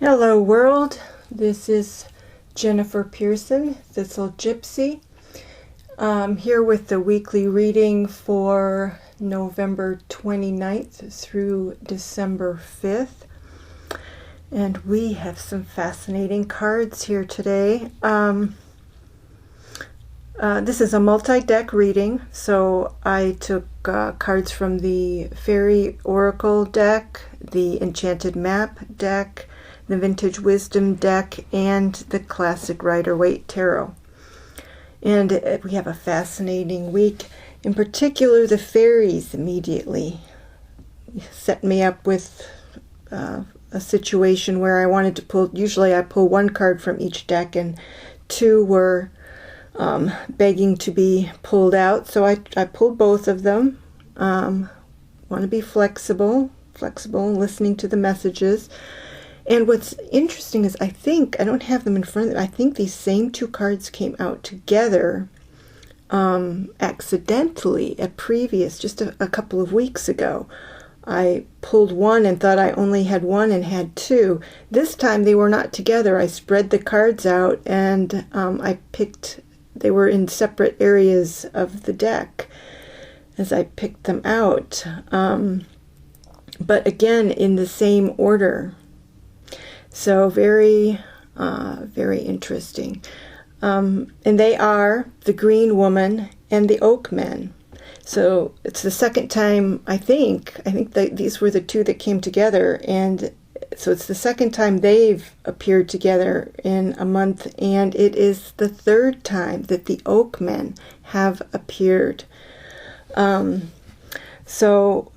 Hello world, this is Jennifer Pearson, Thistle Gypsy. Here with the weekly reading for November 29th through December 5th. And we have some fascinating cards here today. This is a multi-deck reading, so I took cards from the Faeries Oracle deck, the Enchanted Map deck, the Vintage Wisdom deck, and the Classic Rider-Waite Tarot. And we have a fascinating week. In particular, the fairies immediately set me up with a situation where I wanted to pull. Usually I pull one card from each deck, and two were begging to be pulled out. So I pulled both of them. Want to be flexible, listening to the messages. And what's interesting is I don't have them in front of me. I think these same two cards came out together accidentally at previous, just a couple of weeks ago. I pulled one and thought I only had one and had two. This time they were not together. I spread the cards out and they were in separate areas of the deck as I picked them out. But again, in the same order. So very interesting. And they are the Green Woman and the Oak Men. So it's the second time, I think that these were the two that came together. And so it's the second time they've appeared together in a month. And it is the third time that the Oak Men have appeared. So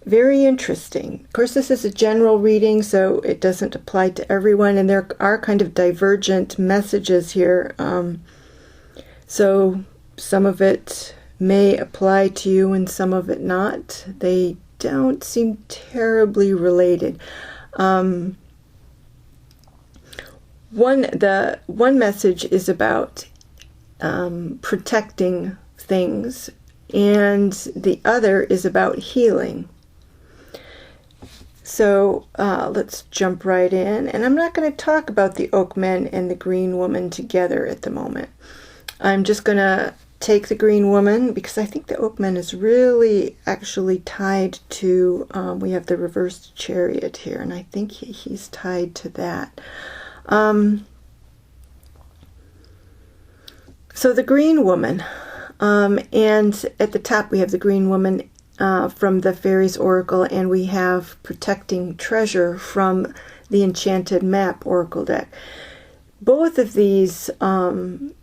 very interesting. Of course, this is a general reading, so it doesn't apply to everyone, and there are kind of divergent messages here. So some of it may apply to you and some of it not. They don't seem terribly related. One message is about protecting things, and the other is about healing. So let's jump right in. And I'm not going to talk about the Oak Men and the Green Woman together at the moment. I'm just going to take the Green Woman because I think the Oak Men is really actually tied to, we have the reversed Chariot here, and I think he's tied to that. So the Green Woman, and at the top we have the Green Woman from the Faeries Oracle, and we have Protecting Treasure from the Enchanted Map Oracle deck. Both of these have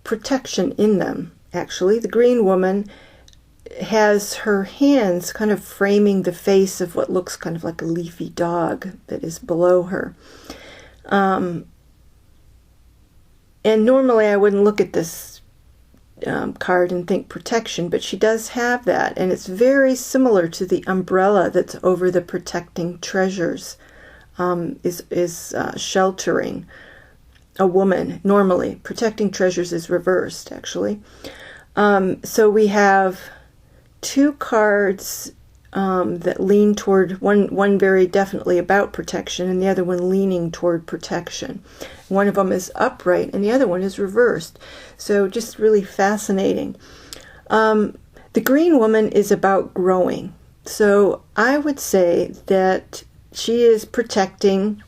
protection in them, actually. The Green Woman has her hands kind of framing the face of what looks kind of like a leafy dog that is below her. And normally I wouldn't look at this card and think protection, but she does have that, and it's very similar to the umbrella that's over the Protecting Treasures, is sheltering a woman. Normally Protecting Treasures is reversed, actually. So we have two cards that lean toward one very definitely about protection, and the other one leaning toward protection. One of them is upright and the other one is reversed. So just really fascinating. The Green Woman is about growing. So I would say that she is protecting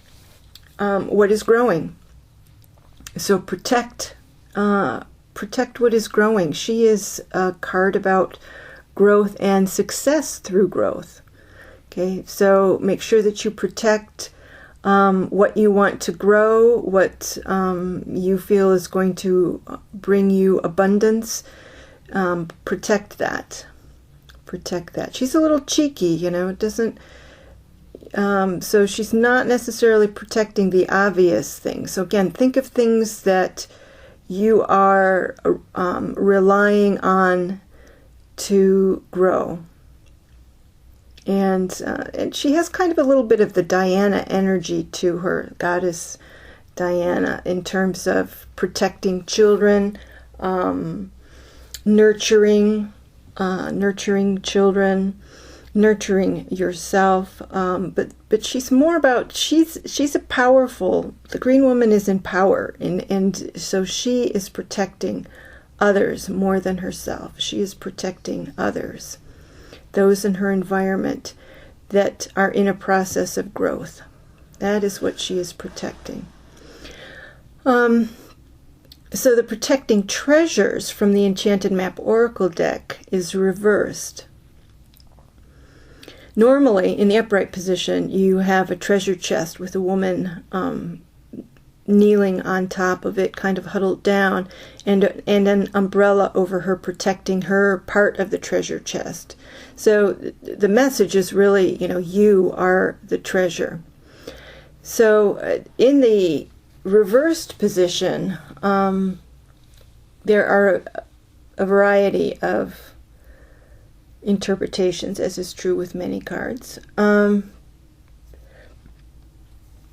what is growing. So protect what is growing. She is a card about growth and success through growth. Okay, so make sure that you protect what you want to grow, what you feel is going to bring you abundance. Protect that. She's a little cheeky, it doesn't. So she's not necessarily protecting the obvious things. So again, think of things that you are relying on to grow. And she has kind of a little bit of the Diana energy to her, Goddess Diana, in terms of protecting children, nurturing children, nurturing yourself, but she's more about, she's a powerful, the green woman is in power, and so she is protecting others more than herself. She is protecting others, those in her environment that are in a process of growth. That is what she is protecting. So the protecting treasures from the Enchanted Map Oracle deck is reversed. Normally, in the upright position, you have a treasure chest with a woman kneeling on top of it, kind of huddled down, and an umbrella over her protecting her part of the treasure chest. So the message is really, you are the treasure. So in the reversed position, there are a variety of interpretations, as is true with many cards.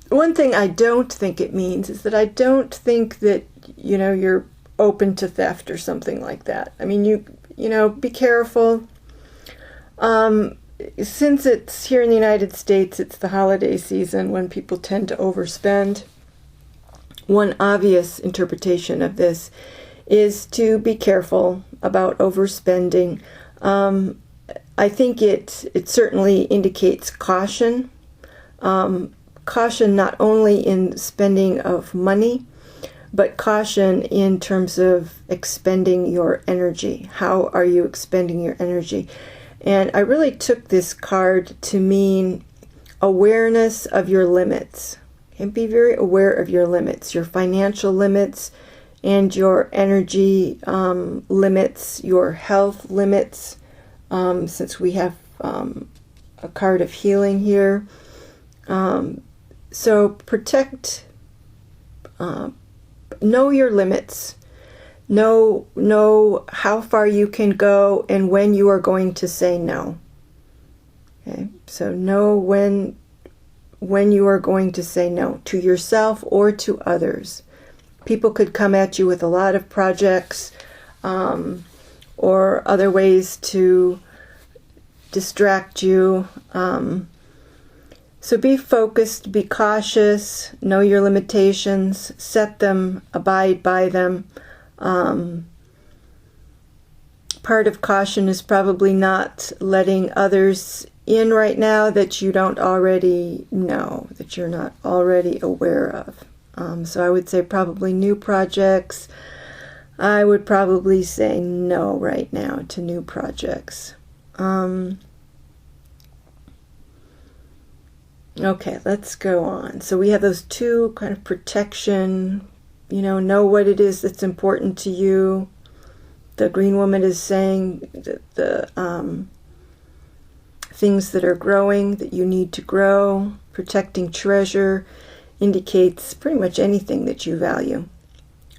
One thing I don't think it means is that I don't think that, you're open to theft or something like that. I mean, be careful. Since it's here in the United States, it's the holiday season when people tend to overspend. One obvious interpretation of this is to be careful about overspending. I think it certainly indicates caution. Caution not only in spending of money, but caution in terms of expending your energy. How are you expending your energy? And I really took this card to mean awareness of your limits. And be very aware of your limits, your financial limits and your energy limits, your health limits, since we have a card of healing here. So protect, know your limits, know how far you can go and when you are going to say no. Okay, so know when you are going to say no to yourself or to others. People could come at you with a lot of projects or other ways to distract you. So be focused, be cautious, know your limitations, set them, abide by them. Part of caution is probably not letting others in right now that you don't already know, that you're not already aware of. So I would say probably new projects. I would probably say no right now to new projects. Okay, let's go on. So we have those two kind of protection, know what it is that's important to you. The green woman is saying that the things that are growing, that you need to grow. Protecting treasure indicates pretty much anything that you value,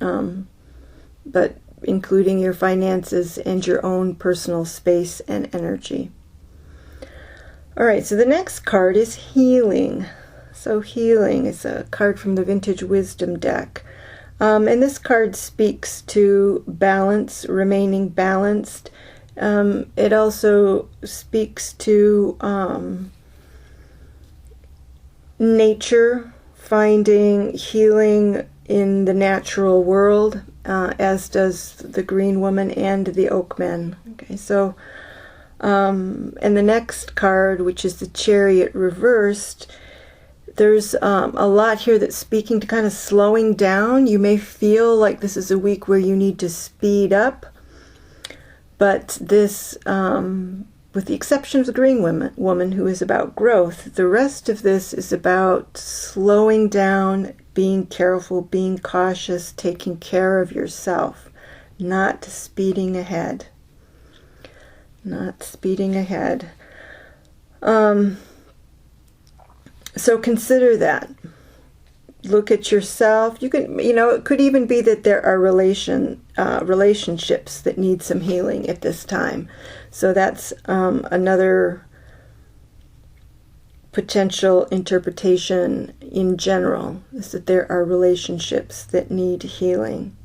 but including your finances and your own personal space and energy. All right, so the next card is healing. So healing is a card from the Vintage Wisdom deck. And this card speaks to balance, remaining balanced. It also speaks to nature, finding healing in the natural world, as does the Green Woman and the Oakman. Okay, so and the next card, which is the Chariot reversed, there's a lot here that's speaking to kind of slowing down. You may feel like this is a week where you need to speed up, but this, with the exception of the Green Woman, who is about growth, the rest of this is about slowing down, being careful, being cautious, taking care of yourself, not speeding ahead. Not speeding ahead. So consider that. Look at yourself. You can, it could even be that there are relationships that need some healing at this time. So that's another potential interpretation in general, is that there are relationships that need healing.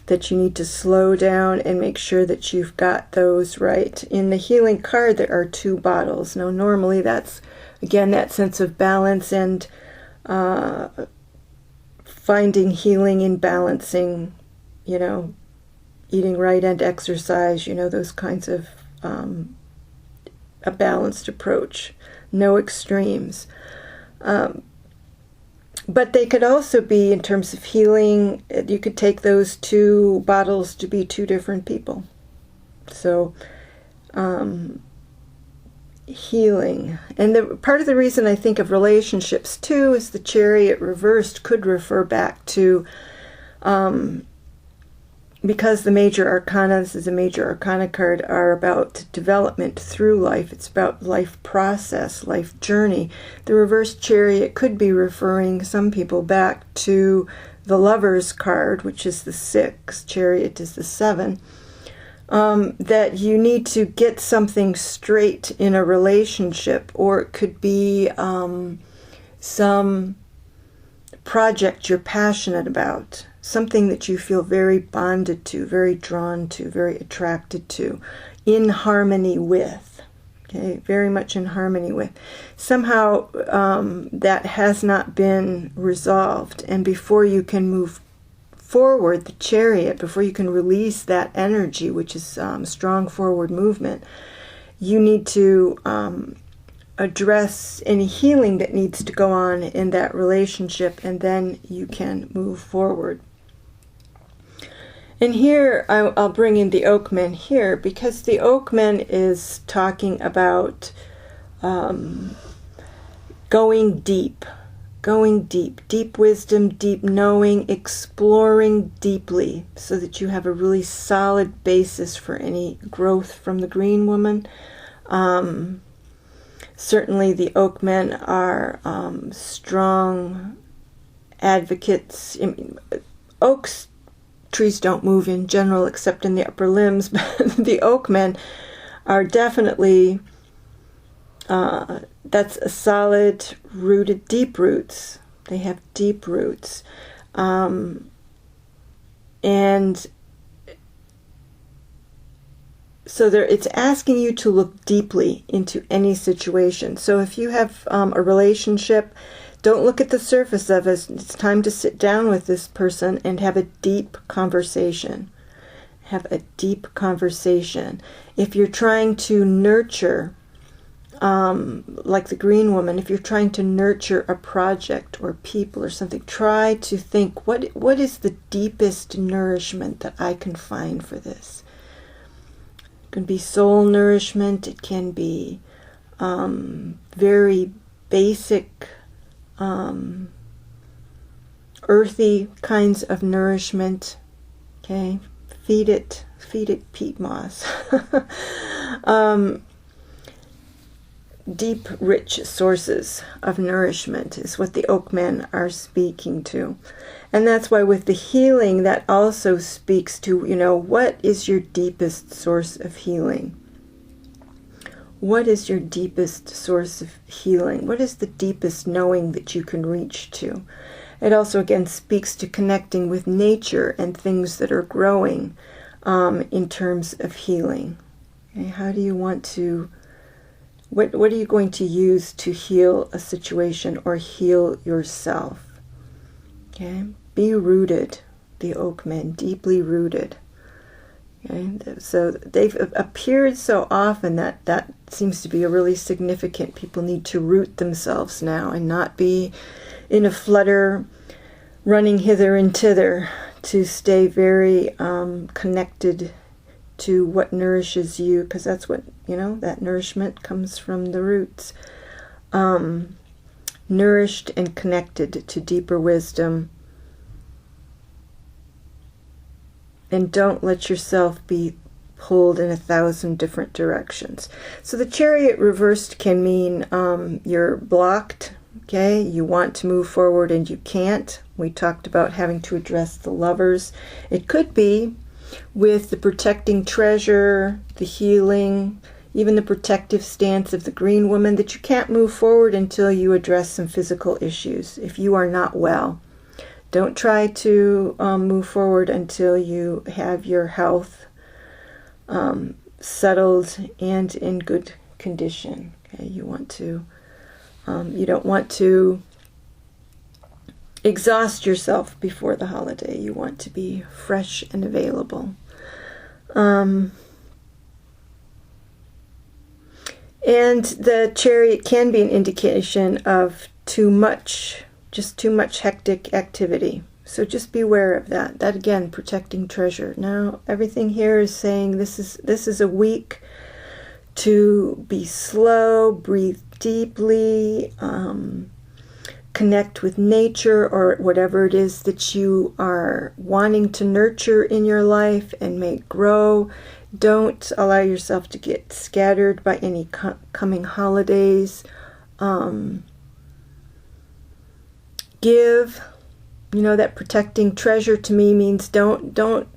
that you need to slow down and make sure that you've got those right. In the healing card, there are 2 bottles. Now, normally that's, again, that sense of balance and finding healing in balancing, eating right and exercise, those kinds of a balanced approach, no extremes. But they could also be, in terms of healing, you could take those 2 bottles to be 2 different people. So, healing. And part of the reason I think of relationships too is the Chariot reversed could refer back to, because the major arcana, this is a major arcana card, are about development through life. It's about life process, life journey. The reversed Chariot could be referring some people back to the Lover's card, which is the 6. Chariot is the 7. That you need to get something straight in a relationship, or it could be some project you're passionate about, something that you feel very bonded to, very drawn to, very attracted to, in harmony with, okay, very much in harmony with. Somehow that has not been resolved, and before you can move forward, the Chariot, before you can release that energy, which is strong forward movement, you need to address any healing that needs to go on in that relationship, and then you can move forward. And here I'll bring in the Oakman here, because the Oakman is talking about going deep, deep wisdom, deep knowing, exploring deeply, so that you have a really solid basis for any growth from the Green Woman. Certainly the Oakmen are strong advocates. Oaks, trees don't move in general except in the upper limbs, but the Oakmen are definitely, that's a solid rooted, deep roots. They have deep roots. And so it's asking you to look deeply into any situation. So if you have a relationship, don't look at the surface of it. It's time to sit down with this person and have a deep conversation. Have a deep conversation. If you're trying to nurture, like the Green Woman, if you're trying to nurture a project or people or something, try to think, what is the deepest nourishment that I can find for this? It can be soul nourishment. It can be very basic, earthy kinds of nourishment. Okay, feed it peat moss. Deep, rich sources of nourishment is what the Oakmen are speaking to. And that's why with the healing, that also speaks to, what is your deepest source of healing? What is your deepest source of healing? What is the deepest knowing that you can reach to? It also, again, speaks to connecting with nature and things that are growing in terms of healing. Okay? How do you want to... What are you going to use to heal a situation or heal yourself? Okay, be rooted, the Oakmen, deeply rooted. Okay, so they've appeared so often that seems to be a really significant. People need to root themselves now and not be in a flutter, running hither and thither, to stay very connected to what nourishes you, because that's what, that nourishment comes from the roots. Nourished and connected to deeper wisdom. And don't let yourself be pulled in 1,000 different directions. So the Chariot reversed can mean you're blocked, okay? You want to move forward and you can't. We talked about having to address the Lovers. It could be with the protecting treasure, the healing, even the protective stance of the Green Woman, that you can't move forward until you address some physical issues. If you are not well, Don't try to move forward until you have your health settled and in good condition. Okay, you want to, you don't want to exhaust yourself before the holiday. You want to be fresh and available. And the Chariot can be an indication of just too much hectic activity. So just beware of that. That again, protecting treasure. Now, everything here is saying this is a week to be slow, breathe deeply, connect with nature or whatever it is that you are wanting to nurture in your life and make grow. Don't allow yourself to get scattered by any coming holidays. Give. You know, that protecting treasure to me means don't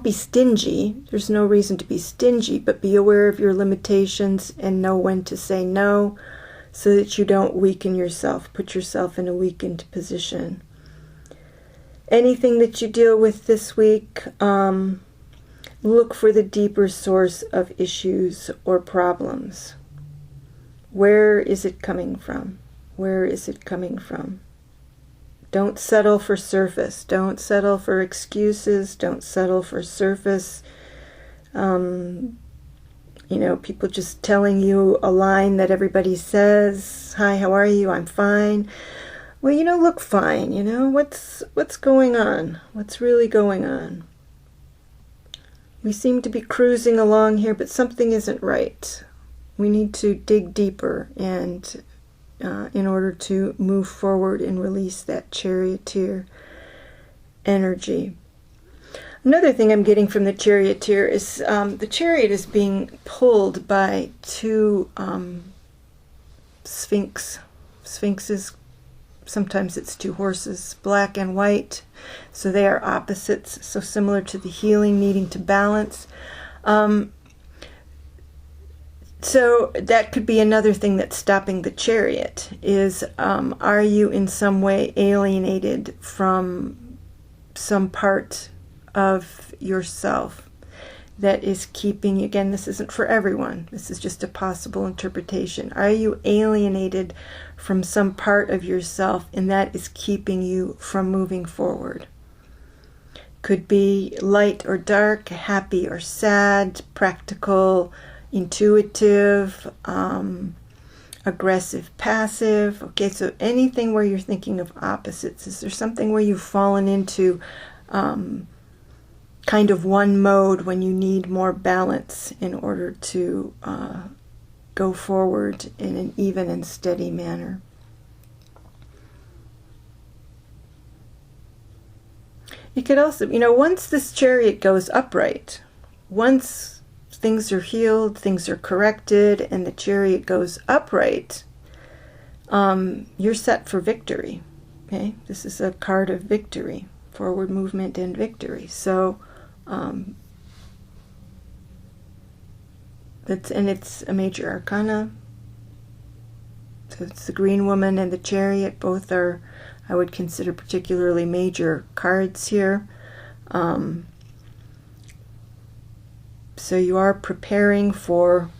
be stingy. There's no reason to be stingy, but be aware of your limitations and know when to say no so that you don't weaken yourself, put yourself in a weakened position. Anything that you deal with this week, look for the deeper source of issues or problems. Where is it coming from? Where is it coming from? Don't settle for surface. Don't settle for excuses. Don't settle for surface. You know, people just telling you a line that everybody says. Hi, how are you? I'm fine. Well, you don't look fine. You know, what's going on? What's really going on? We seem to be cruising along here, but something isn't right. We need to dig deeper and in order to move forward and release that charioteer energy. Another thing I'm getting from the charioteer is the chariot is being pulled by two sphinxes. Sometimes it's two horses, black and white, so they are opposites, so similar to the healing, needing to balance. So that could be another thing that's stopping the chariot is, are you in some way alienated from some part of yourself that is keeping you, again, this isn't for everyone, this is just a possible interpretation. Are you alienated from some part of yourself and that is keeping you from moving forward? Could be light or dark, happy or sad, practical, intuitive, aggressive, passive. Okay, so anything where you're thinking of opposites. Is there something where you've fallen into kind of one mode when you need more balance in order to go forward in an even and steady manner? You could also, you know, once this chariot goes upright, once things are healed, things are corrected, and the chariot goes upright, you're set for victory. Okay, this is a card of victory, forward movement and victory. So, it's a major arcana. So it's the Green Woman and the Chariot. Both are, I would consider, particularly major cards here. So you are preparing for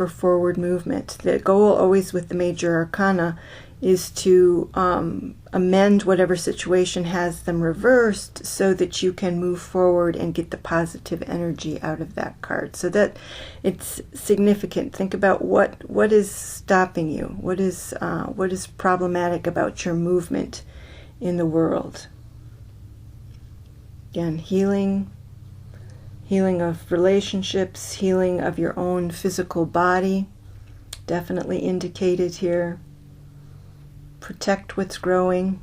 forward movement. The goal always with the major arcana is to amend whatever situation has them reversed so that you can move forward and get the positive energy out of that card. So that it's significant. Think about what is stopping you. What is problematic about your movement in the world. Again, healing of relationships, healing of your own physical body, definitely indicated here. Protect what's growing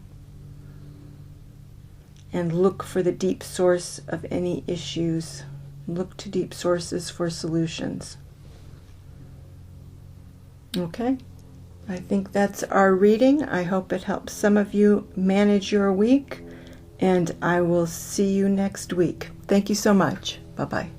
and look for the deep source of any issues. Look to deep sources for solutions. Okay, I think that's our reading. I hope it helps some of you manage your week, and I will see you next week. Thank you so much. Bye-bye.